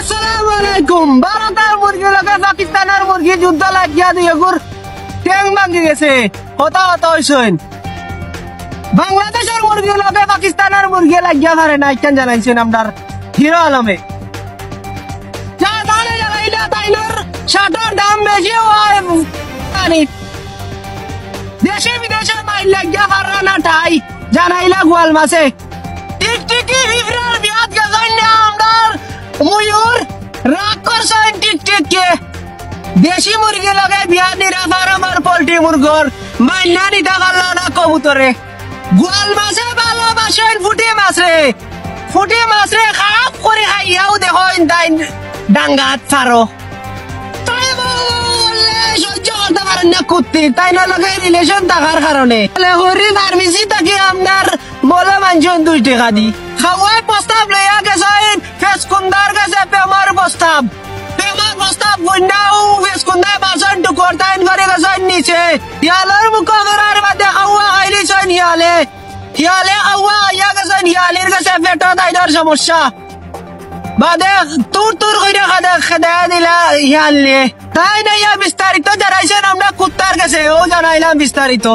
আসসালামু আলাইকুম। ভারতের মুরগির লগে পাকিস্তানের মুরগি যুদ্ধ লাগিয়া দিয়ে গুর ঠ্যাং ভাঙি গেছে, হতাহত হইছেন। বাংলাদেশের মুরগির লগে পাকিস্তানের মুরগি লাগিয়া পারে না, কেন জানাইছেন আমরার হিরো আলমে। যা জানে জানাইলা তাইনার শাটার দাম বেশি হয় পানি। দেশে বিদেশে মাইল লাগিয়া পারা না ঠাই জানাইলা গোয়াল মাছে। টিকটিকি হিফরার বিয়াত গেছেন না আমরার ময়ূর রাগ করছেন টিকটিককে। দেশি মুরগি লগে বিয়া নিরা আমার পোল্ট্রি মুরগর মাইনা নিতে পারল না কবুতরে। গোয়াল মাছে ভালোবাসেন ফুটি মাছে, ফুটি মাছে খারাপ করে খাইয়াও দেখেন তাই ডাঙ্গাত ছাড়ো। তাই বললে সহ্য করতে পারেন না কুত্তি, তাই না লগে রিলেশন থাকার কারণে হরি ফার্মেসি থাকি আপনার বলে মানছেন 2 টাকা দি খাওয়াই প্রস্তাব লইয়া গেছেন ফেসকুন্দার কাছে প্রেমার প্রস্তাব। প্রেমার প্রস্তাব বন্যাও ফেসকুন্দায় বাসন টুকর তাইন করে গেছেন নিচে। ইয়ালের মুখ করার বাদে খাওয়া খাইলিছেন ইয়ালে খাওয়া আইয়া গেছেন ইয়ালের কাছে পেট তাইনার সমস্যা বাদে তুর তুর করে খেদা দিলা ইয়াল নিয়ে। তাই না ইয়া বিস্তারিত জানাইছেন আমরা কুত্তার কাছে, ও জানাইলাম বিস্তারিত।